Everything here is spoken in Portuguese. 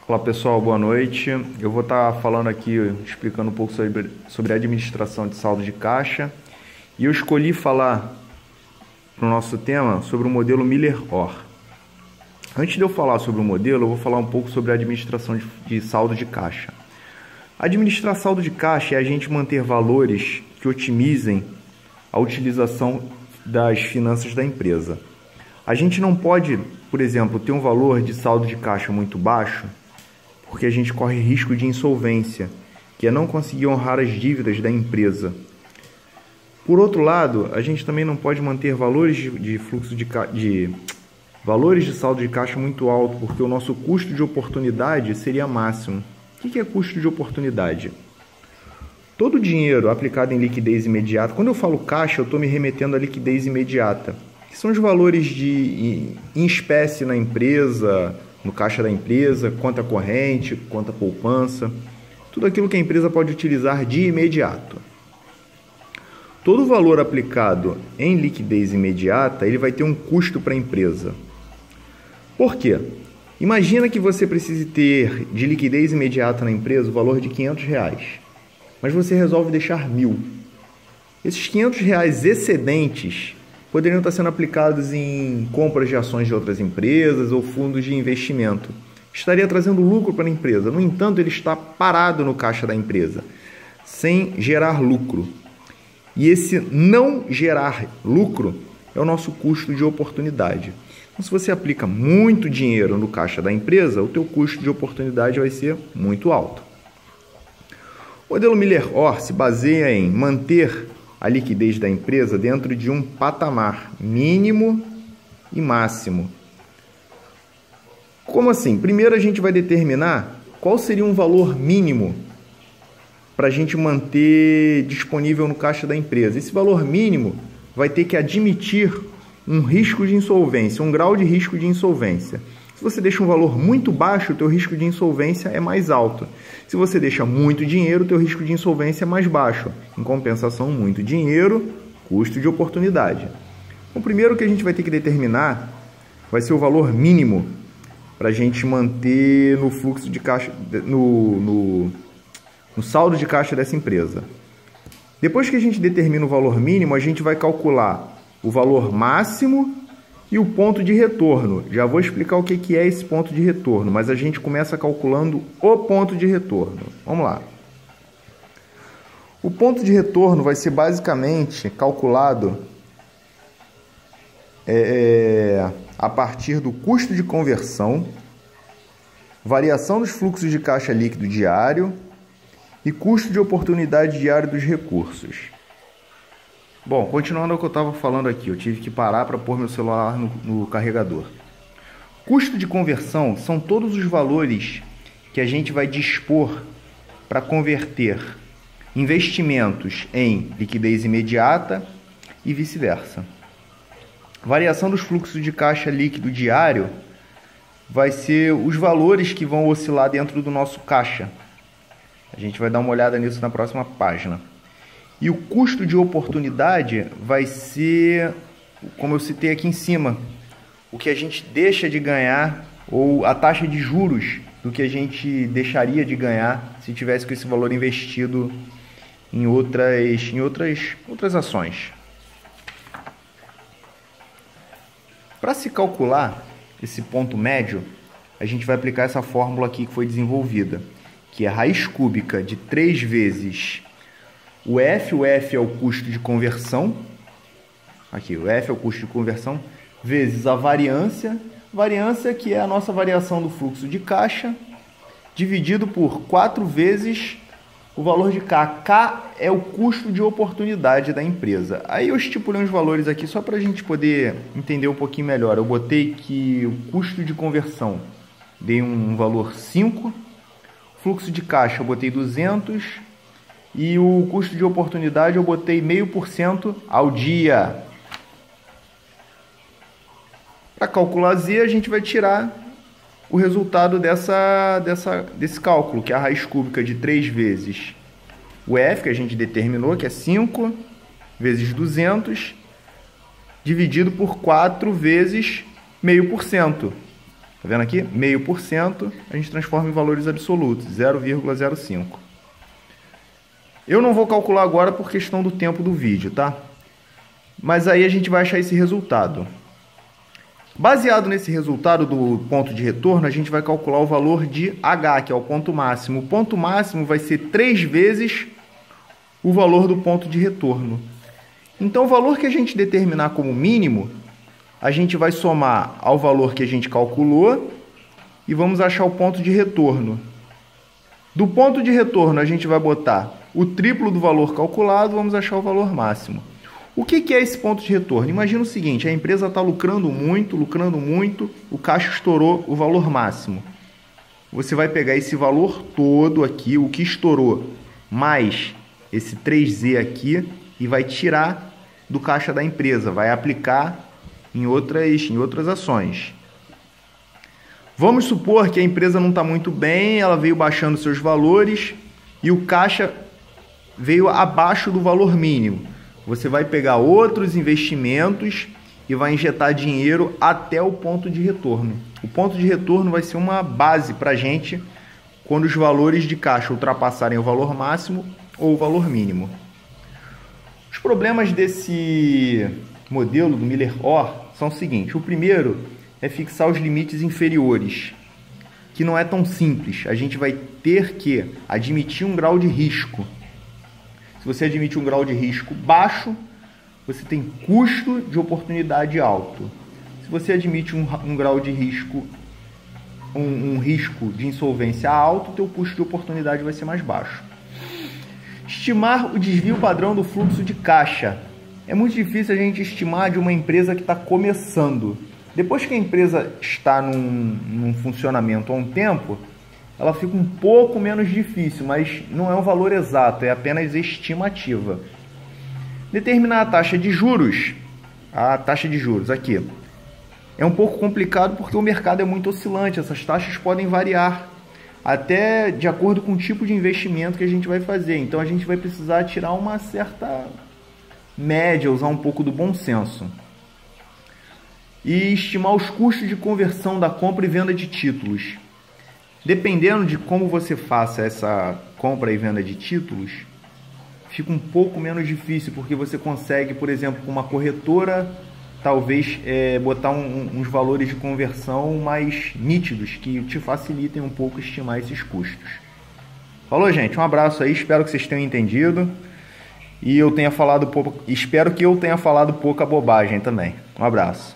Olá pessoal, boa noite. Eu vou estar falando aqui, explicando um pouco sobre a administração de saldo de caixa. E eu escolhi falar para o nosso tema sobre o modelo Miller-Orr. Antes de eu falar sobre o modelo, eu vou falar um pouco sobre a administração de saldo de caixa. Administrar saldo de caixa é a gente manter valores que otimizem a utilização das finanças da empresa. A gente não pode, por exemplo, ter um valor de saldo de caixa muito baixo, porque a gente corre risco de insolvência, que é não conseguir honrar as dívidas da empresa. Por outro lado, a gente também não pode manter valores de fluxo de valores de saldo de caixa muito alto, porque o nosso custo de oportunidade seria máximo. O que é custo de oportunidade? Todo o dinheiro aplicado em liquidez imediata, quando eu falo caixa, eu estou me remetendo à liquidez imediata, que são os valores em espécie na empresa, no caixa da empresa, conta corrente, conta poupança, tudo aquilo que a empresa pode utilizar de imediato. Todo valor aplicado em liquidez imediata, ele vai ter um custo para a empresa. Por quê? Imagina que você precise ter de liquidez imediata na empresa o valor de R$500, mas você resolve deixar 1.000. Esses R$500 excedentes poderiam estar sendo aplicados em compras de ações de outras empresas ou fundos de investimento. Estaria trazendo lucro para a empresa. No entanto, ele está parado no caixa da empresa, sem gerar lucro. E esse não gerar lucro é o nosso custo de oportunidade. Então, se você aplica muito dinheiro no caixa da empresa, o teu custo de oportunidade vai ser muito alto. O modelo Miller-Orr se baseia em manter a liquidez da empresa dentro de um patamar mínimo e máximo. Como assim? Primeiro a gente vai determinar qual seria um valor mínimo para a gente manter disponível no caixa da empresa. Esse valor mínimo vai ter que admitir um risco de insolvência, um grau de risco de insolvência. Se você deixa um valor muito baixo, o teu risco de insolvência é mais alto. Se você deixa muito dinheiro, o teu risco de insolvência é mais baixo. Em compensação, muito dinheiro, custo de oportunidade. O primeiro que a gente vai ter que determinar vai ser o valor mínimo para a gente manter no fluxo de caixa, no saldo de caixa dessa empresa. Depois que a gente determina o valor mínimo, a gente vai calcular o valor máximo e o ponto de retorno. Já vou explicar o que é esse ponto de retorno, mas a gente começa calculando o ponto de retorno. Vamos lá. O ponto de retorno vai ser basicamente calculado a partir do custo de conversão, variação dos fluxos de caixa líquido diário e custo de oportunidade diário dos recursos. Bom, continuando o que eu estava falando aqui, eu tive que parar para pôr meu celular no carregador. Custo de conversão são todos os valores que a gente vai dispor para converter investimentos em liquidez imediata e vice-versa. Variação dos fluxos de caixa líquido diário vai ser os valores que vão oscilar dentro do nosso caixa. A gente vai dar uma olhada nisso na próxima página. E o custo de oportunidade vai ser, como eu citei aqui em cima, o que a gente deixa de ganhar ou a taxa de juros do que a gente deixaria de ganhar se tivesse com esse valor investido em outras ações. Para se calcular esse ponto médio, a gente vai aplicar essa fórmula aqui que foi desenvolvida, que é a raiz cúbica de 3 vezes o F é o custo de conversão, aqui o F é o custo de conversão, vezes a variância que é a nossa variação do fluxo de caixa, dividido por 4 vezes o valor de K. K é o custo de oportunidade da empresa. Aí eu estipulei uns valores aqui só para a gente poder entender um pouquinho melhor. Eu botei que o custo de conversão, dei um valor 5, fluxo de caixa eu botei 200, e o custo de oportunidade eu botei 0,5% ao dia. Para calcular Z, a gente vai tirar o resultado desse cálculo, que é a raiz cúbica de 3 vezes o F, que a gente determinou, que é 5, vezes 200, dividido por 4 vezes 0,5%. Tá vendo aqui? 0,5%, a gente transforma em valores absolutos, 0,05. Eu não vou calcular agora por questão do tempo do vídeo, tá? Mas aí a gente vai achar esse resultado. Baseado nesse resultado do ponto de retorno, a gente vai calcular o valor de H, que é o ponto máximo. O ponto máximo vai ser 3 vezes o valor do ponto de retorno. Então, o valor que a gente determinar como mínimo, a gente vai somar ao valor que a gente calculou e vamos achar o ponto de retorno. Do ponto de retorno, a gente vai botar o triplo do valor calculado, vamos achar o valor máximo. O que é esse ponto de retorno? Imagina o seguinte, a empresa está lucrando muito, o caixa estourou o valor máximo. Você vai pegar esse valor todo aqui, o que estourou, mais esse 3Z aqui, e vai tirar do caixa da empresa, vai aplicar em outras ações. Vamos supor que a empresa não está muito bem, ela veio baixando seus valores e o caixa veio abaixo do valor mínimo. Você vai pegar outros investimentos e vai injetar dinheiro até o ponto de retorno. O ponto de retorno vai ser uma base para a gente quando os valores de caixa ultrapassarem o valor máximo ou o valor mínimo. Os problemas desse modelo do Miller-Orr são os seguintes. O primeiro é fixar os limites inferiores, que não é tão simples. A gente vai ter que admitir um grau de risco. Se você admite um grau de risco baixo, você tem custo de oportunidade alto. Se você admite um grau de risco, um risco de insolvência alto, teu custo de oportunidade vai ser mais baixo. Estimar o desvio padrão do fluxo de caixa. É muito difícil a gente estimar de uma empresa que está começando. Depois que a empresa está num funcionamento há um tempo, ela fica um pouco menos difícil, mas não é um valor exato, é apenas estimativa. Determinar a taxa de juros. A taxa de juros aqui. É um pouco complicado porque o mercado é muito oscilante, essas taxas podem variar, até de acordo com o tipo de investimento que a gente vai fazer. Então a gente vai precisar tirar uma certa média, usar um pouco do bom senso. E estimar os custos de conversão da compra e venda de títulos. Dependendo de como você faça essa compra e venda de títulos, fica um pouco menos difícil, porque você consegue, por exemplo, com uma corretora, talvez botar uns valores de conversão mais nítidos, que te facilitem um pouco estimar esses custos. Falou, gente? Um abraço aí, espero que vocês tenham entendido. E espero que eu tenha falado pouca bobagem também. Um abraço.